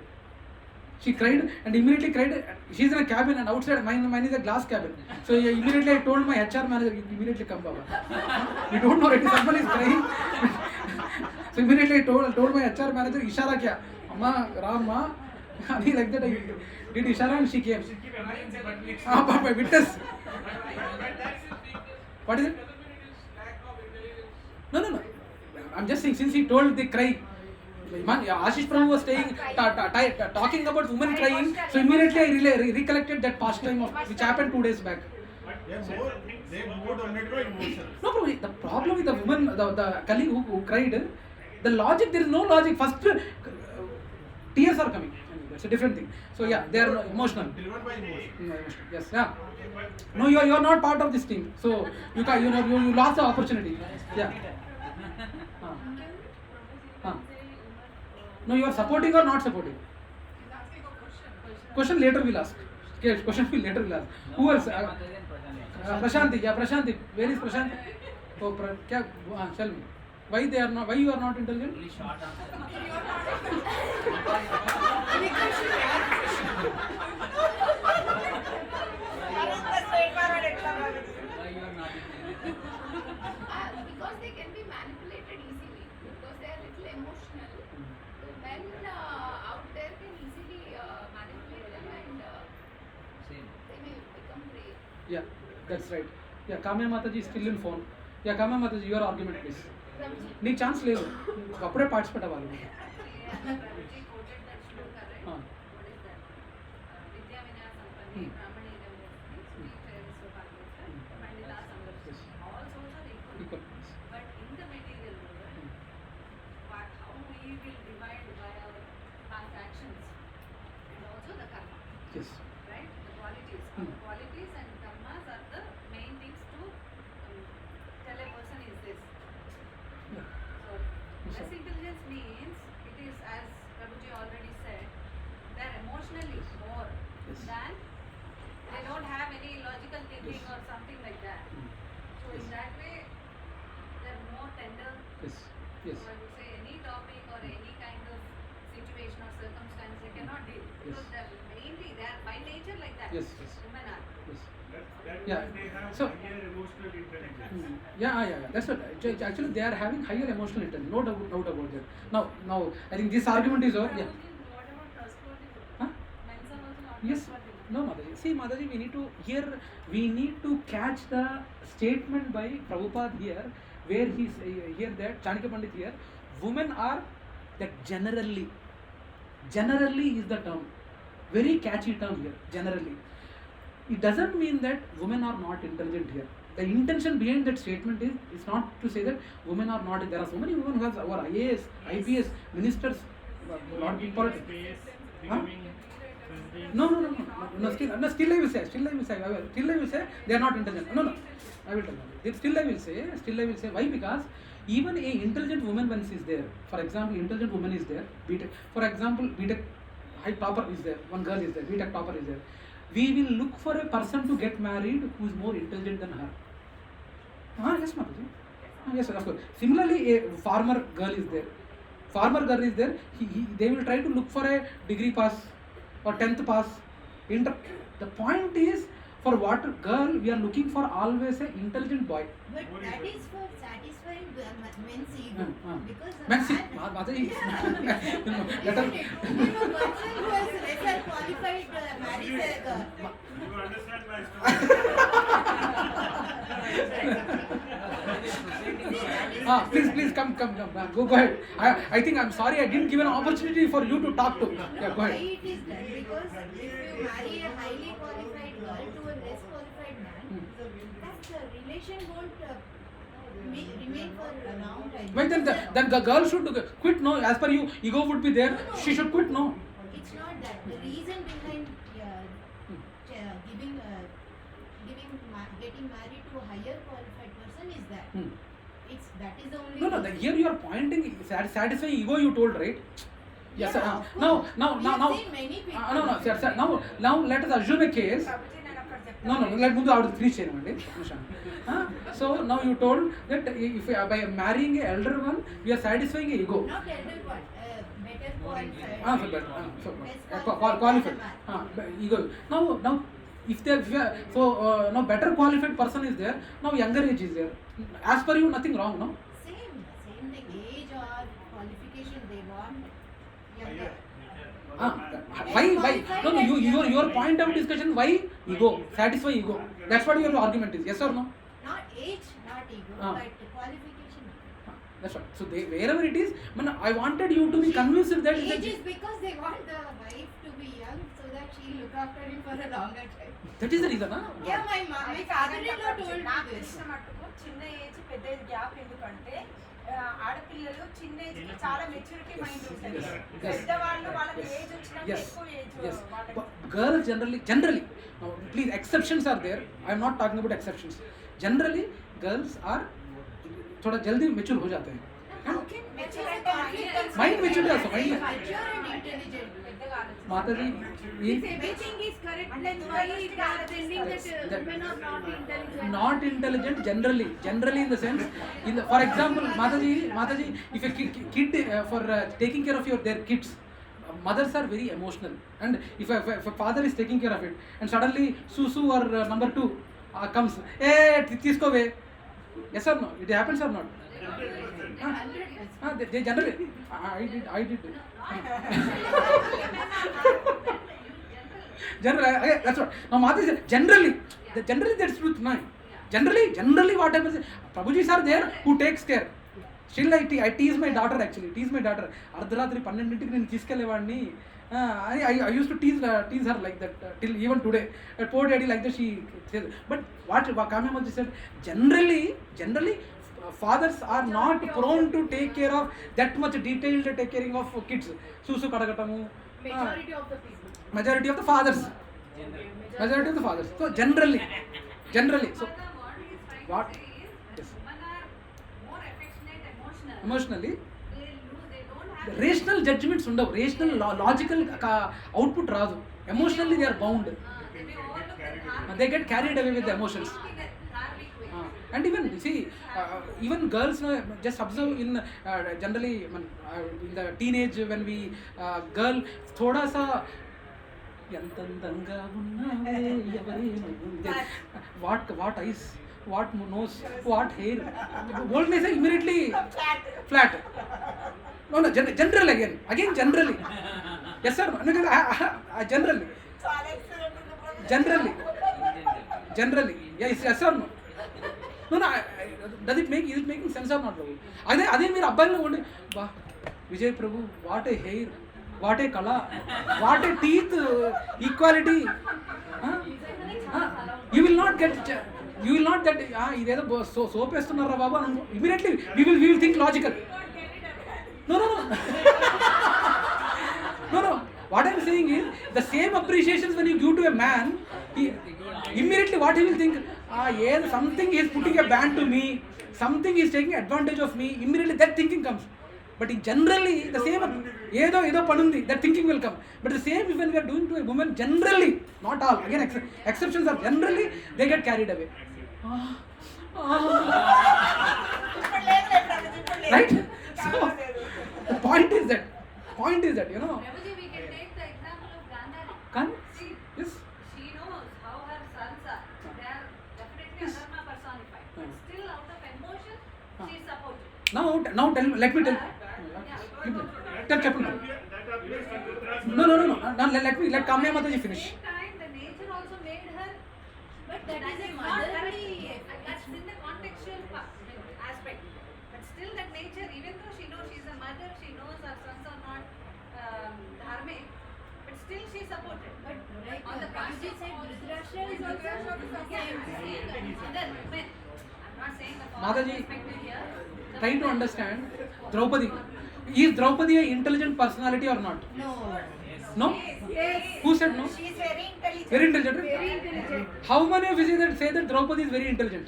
She cried and immediately cried. She's in a cabin and outside mine is a glass cabin. So immediately I told my HR manager, immediately come, Baba. You don't know, someone is crying. So immediately I told my HR manager, Ishara kya? Amma, Rama. Like that I did Ishara and she came. Papa, witness. What is it? No. I'm just saying, since he told they cry. Ashish Prabhu was talking about women crying, so immediately I recollected that past time which happened 2 days back. But there are more things They more dominated by emotions. No problem. The problem with the woman, the colleague who cried, the logic, there is no logic. First, tears are coming. That's a different thing. So yeah, they are emotional. Driven by emotion. Emotional. Yes, yeah. No, you are not part of this team. So you can, you lost the opportunity. Yeah. No, you are supporting or not supporting? He's asking a question. Question later we'll ask. Okay, question will later we'll ask. Who else? Prashanti. Yeah, Prashanti. Where is Prashanti? Oh, tell me. Why they are not? Why you are not intelligent? Only short answer. Why you are not intelligent? Because they can be manipulated easily, because they are little emotional. So men out there can easily manipulate them, and Same. they may become brave. Yeah, that's right. Yeah, Kamya Mataji is still in phone. Yeah, Kamya Mataji, your argument please. నీకు chance లేదు అప్పుడే participate అవ్వాలి. Prabhuji quoted that shloka, right? Ah. What is that? Vidya Vinaya Sampanni, Brahmani Idam Sweet Bhagavadgita, Pandita Samgapti. Yes. All souls are equal. Equal. But in the material world, how we will divide by our past actions and also the karma, Yes. right? The qualities. Our qualities and karmas are the main things to tell a person is this. Yeah. So, less intelligence means it is, as Prabhuji already said, they are emotionally more Yes. than they don't have any logical thinking Yes. or something like that. So, in that way, they are more tender. Yes. Yes. So, I would say any topic or any kind of situation or circumstance they cannot deal because Yes. they are mainly, they are by nature like that. Yes. Yes. Women are. Yes. That Yeah. means they have So- higher emotional intelligence. Yeah. That's what. Actually, they are having higher emotional intelligence. No doubt about that. Now, I think this argument is over. Yeah. What about trustworthy women? Huh? Men are also not Yes. trustworthy. No, Mataji. See, Mataji, we need to catch the statement by Prabhupada here, where he's here that Chanakya Pandit here, women are that generally is the term, very catchy term here. Generally, it doesn't mean that women are not intelligent here. The intention behind that statement is not to say that women are not. There are so many women who are IAS, IPS, ministers, not in politics. Space, Huh? becoming president. No. Still I will say they are not intelligent. No. I will tell you. Still I will say. Why? Because even a intelligent woman when she is there, for example, intelligent woman is there. BTech, for example, BTech high topper is there. One girl is there. BTech topper is there. We will look for a person to get married who is more intelligent than her. Yes, Mataji. Yes, of course. Similarly, a farmer girl is there. They will try to look for a degree pass or 10th pass. The point is, for what girl we are looking for always a intelligent boy. But that is for satisfying men's ego. Because a Men's man, ego. Mataji. isn't it? If a person who is lesser qualified marries a girl, You understand my story? Please come. Go ahead. I think I'm sorry I didn't give an opportunity for you to talk to. Yeah, go why ahead. it is that? Because if you marry a highly qualified girl to a less qualified man, that relation won't remain for a long time. Why then the girl should quit? No, as per you, ego would be there. She should quit. No. It's not that. The reason behind getting married to a higher qualified person is that. That is the only. No. Here you are pointing satisfying ego. You told, right? Yes. Yeah, Sir. of Now. course. We have seen many people. No, sir. Now let us assume a case. Prabhuji, నేను అక్కడ చెప్తాను. No. Let ముందు ఆవిడ finish చేయమండి. So now you told that if by marrying a elder one, we are satisfying a ego. Not elder one, better qualified. Qualified. Ego. Now, if now better qualified person is there. Now younger age is there. As per you, nothing wrong, no? Same thing. Age or qualification they want. Younger. Why? No. Your point of discussion. Why ego? Satisfy ego. That's what your argument is. Yes or no? Not age, not ego, Ah. but qualification. That's right. So wherever it is, I wanted you to be convinced that Age is because they want the wife to be young so that that she'll look after him for a longer time. That is the reason, huh? Yeah, my father-in-law told me నాకు this. తెలిసిన మట్టుకు చిన్న age పెద్ద age gap ఎందుకంటే ఆడపిల్లలు చిన్న age చాలా maturity mind ఉంటుంది. పెద్దవాళ్ళు వాళ్ళకి ఏజ్ వచ్చినాక Yes. ఎక్కువ ఏజ్ Yes. వాళ్ళకి But girls generally, now please, exceptions are there. I am not talking about exceptions. Generally, girls are थोड़ा जल्दी mature हो जाते हैं. మెచ్యూర్ అంటే Mind maturity also, mind. Mature and intelligent. పెద్దగా ఆలోచించాలి. Mataji, If everything is correct, then why they are pretending that women are not intelligent? not intelligent generally in the sense, for example, Mataji, if a kid for taking care of their kids, mothers are very emotional, and if a father is taking care of it and suddenly Susu or number 2 comes, hey, teesko ve, yes or no, it happens or not? They generally, I did generally, that's what now Mataji said, generally that's truth, no? Generally what happens is, Prabhujis are there who takes care. Still I tease my daughter, actually అర్ధరాత్రి 12ంటికి నేను తీసుకెళ్ళేవాడిని. I used to tease her like that till even today. Poor daddy like that she says. But what Kamya Mataji said, generally fathers are not prone to take care of that much detailed take caring of kids. Susu kadagatamu. Majority of the fathers. So generally. So what? Yes. Emotionally, rational judgments undavu, rational logical output raadu. Emotionally they are bound. They get carried away with the emotions. And even see, even girls, just observe in generally in the teenage, when we girl thoda sa ఎంతందంగా ఉన్నావే ఎవరేమో, what eyes, what nose, what hair, old may say immediately flat. No, general again generally. Yes sir, generally yes sir, no does it making sense or not? అదే మీరు అబ్బాయిలో ఉండి, బా Vijay Prabhu, what a hair, what a కళ, what a teeth equality. You will not get ఇదేదో soap వేస్తున్నారా బాబు అని immediately we will think logical. No, what I am saying is, the same appreciations when you give to a man, immediately what he will think, something is putting a ban to me, something is taking advantage of me, immediately that thinking comes. But in generally the same, ఏదో పనుంది, that thinking will come. But the same when we are doing to a woman, generally, not all, again exceptions are, generally they get carried away. Right? So the point is that, you know. Prabhuji, we can take the example of Gandhari. Can? See, Yes. she knows how her sons are. They are definitely Adharma personified. But still, out of emotion, she is supported. Now let me tell. Tell Captain. No. Now let Kamya Mataji finish. At the same time, the nature also made her. But that is a not motherly. That's in the contextual aspect. But still, that nature, even though she knows she's a mother, she knows her sons are not dharmic, but still she is supported. But like On the Prabhuji said, Dhritarashtra is also Yeah, I'm saying that mother, women. I'm not saying the Mataji, perspective here. try to understand Draupadi. Is Draupadi an intelligent personality or not? No? Who said no? She is very intelligent. Very intelligent. very intelligent. How many of you say that Draupadi is very intelligent?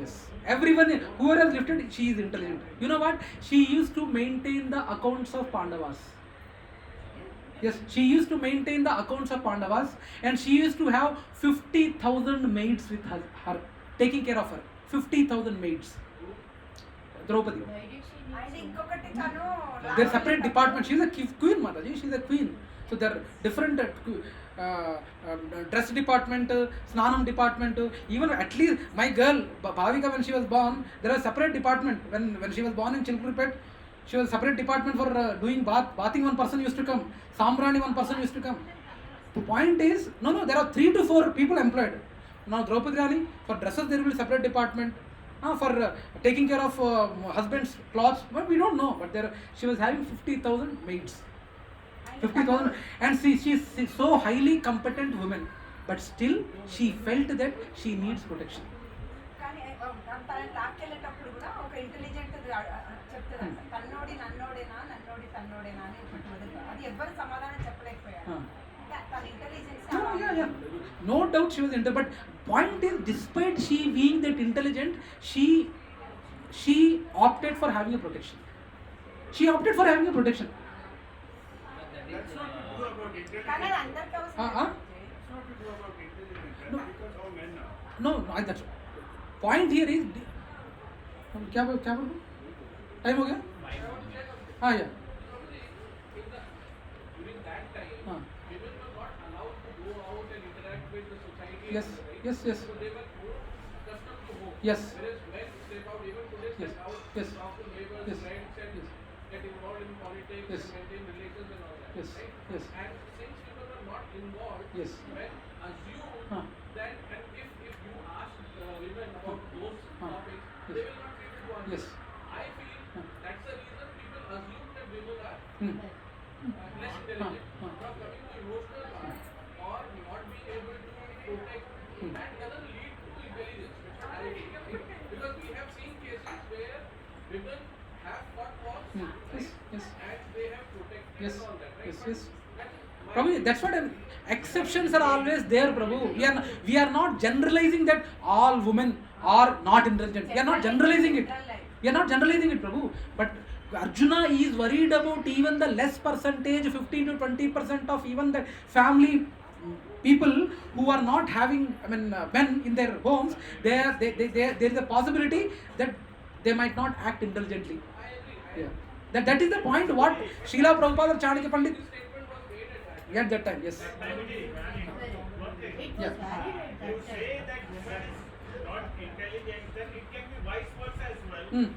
Yes. Everyone, whoever has lifted, she is intelligent. You know what? She used to maintain the accounts of Pandavas. Yes, she used to maintain the accounts of Pandavas, and she used to have 50,000 maids with her taking care of her. 50,000 maids. Draupadi. Why did she need And so ఇంకొకటి తను They're separate department. She's a queen, Mataji. She's a queen. So they're different dress department, snanam department. Even at least my girl Bhavika, when she was born, there was a separate department. When she was born in Chilkurpet, she was a separate department for doing bathing. One person used to come. Sambrani, one person used to come. The point is, no, there are 3 to 4 people employed. Now Draupadi Rani, for dresses there will be a separate department. For taking care of husband's clothes, but we don't know. But she was having 50,000 maids. 50,000, and she's so highly competent woman, but still she felt that she needs protection. కానీ తనని లాక్కెళ్ళేటప్పుడు కూడా ఒక intelligent చెప్తుంది తన్నోడి నన్నోడేనా నన్నోడి తన్నోడేనా అని ఒకటి మొదలు అది ఎవ్వరు సమాధానం చెప్పలేకపోయారు తన intelligence No doubt she was but point is, despite she being that intelligent, she opted for having a protection. She opted for having a protection. That's not to do about కానీ intelligence. అది అందరికీ అవసరం It's not to do about intelligence. No. That's because how men are. No, that's point here is क्या बोल time हो गया हाँ या During that time, हाँ women were not allowed to go out and interact with the society. yes right? yes yes So they were more accustomed to home. Yes. Whereas men step out, even today, Yes. step out, Yes. talk to neighbors, Yes. friends, and Yes. get involved in politics Yes. and maintain relations and all that. Yes. Right? Yes. And since people were not involved, Yes. men assume Huh. that, and if you ask women about those Huh. topics, Yes. they will not treat it one. Yes. I feel Huh. that's the reason people assume that women are Hmm. less intelligent. Huh. From coming to emotional part or not being able to protect, that doesn't lead to intelligence, maturity, right? Because we have seen cases where women have fought wars Hmm. Yes, yes. and they have protected Yes, and all that, right? yes, But yes. that's my Prabhu, that's what exceptions are always there, Prabhu. We are not generalizing that all women are not intelligent. We are not generalizing it. We are not generalizing it, Prabhu. But Arjuna is worried about even the less percentage, 15 to 20% of even the family people who are not having, men in their homes. There is a possibility that they might not act intelligently. Yeah. That is the point. What Srila Prabhupada or Chanakya Pandit statement was made at that at that time. Yes. Maybe, one thing. It was Yeah. valid at You that say time. that woman is not intelligent, then it can be vice versa as well. Hmm.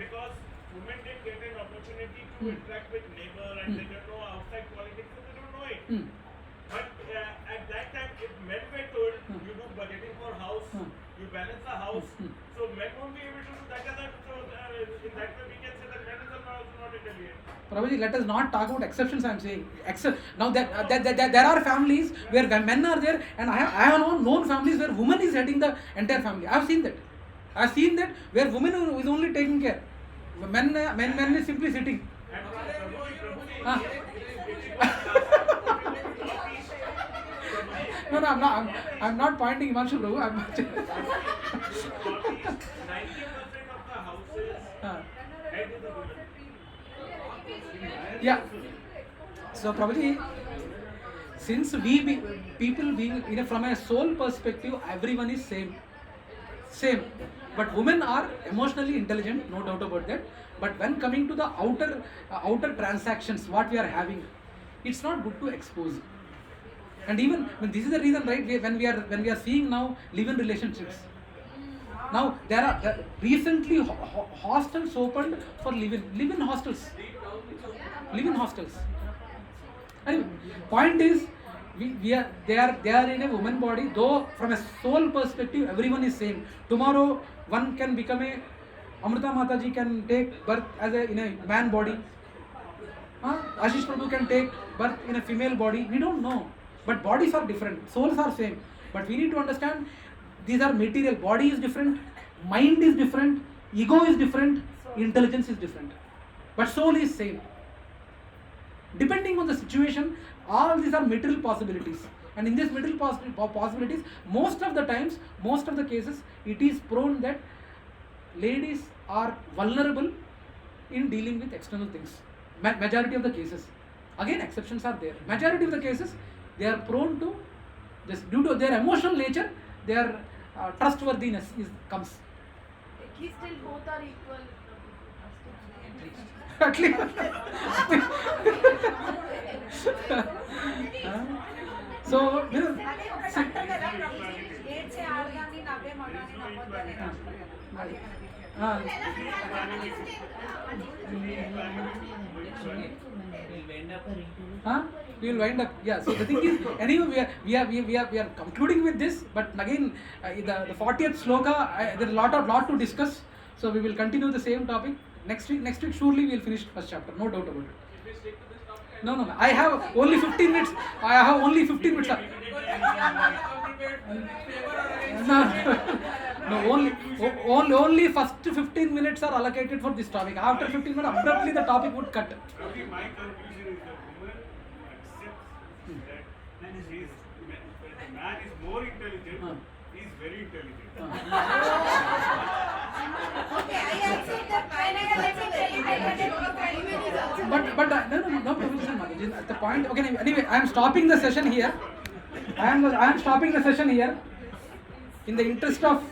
Because women didn't get an opportunity to Hmm. interact with neighbor and they don't know outside politics, so they don't know it. Hmm. But at that time, if men were told, Hmm. you do budgeting for house, Hmm. you balance the house, Hmm. so men won't be able to do that. So in that way, we can say that men is also not intelligent. Prabhuji, let us not talk about exceptions. I am saying now that there are families where men are there, and I have known families where woman is heading the entire family. I have seen that. I have seen that where woman is only taking care. Men is simply sitting. And Prabhuji, Ah. No, I'm not pointing Himanshu Prabhu. I'm 90% of the houses head is a woman. Yeah. So Prabhuji, since people being from a soul perspective, everyone is same. But women are emotionally intelligent, no doubt about that. But when coming to the outer transactions, what we are having, it's not good to expose. And even this is the reason, right? When we are seeing now live-in relationships. Now there are recently hostels opened for live-in hostels. Live-in hostels. Anyway, point is, they are in a woman body. Though from a soul perspective, everyone is same. Tomorrow, one can become a Amrita Mataji can take birth in a man body. Ashish Prabhu can take birth in a female body. We don't know, but bodies are different. Souls are same. But we need to understand these are material. Body is different, mind is different, ego is different, intelligence is different. But soul is same. Depending on the situation, all these are material possibilities. And in these material possibilities, most of the times, most of the cases, it is prone that ladies are vulnerable in dealing with external things. Majority of the cases. Again, exceptions are there. Majority of the cases, they are prone to this due to their emotional nature. Their trustworthiness comes. At least still both are equal. At least. So, అదే ఒకటి అంటారు కదా ఏడ్చే ఆడదాన్ని నవ్వే మగాన్ని నమ్మొద్దని అది we will wind up. Yeah. So the thing is, anyway, we are concluding with this. But again, the 40th sloka, there is a lot to discuss. So we will continue the same topic next week. Next week, surely we will finish first chapter. No doubt about it. If we stick to this topic, I No, no, no. I have only 15 minutes. I have only 15 minutes. Because everyone is prepared in favor or against. No, no, only first 15 minutes are allocated for this topic. After 15 minutes, abruptly the topic would cut. Ravi, my conclusion is that woman accepts that she is, when man is more intelligent, he is very intelligent. Okay, I accept that that's a very important women is also But no provision, Mataji. At the point. Okay, anyway, I am stopping the session here. I am stopping the session here. In the interest of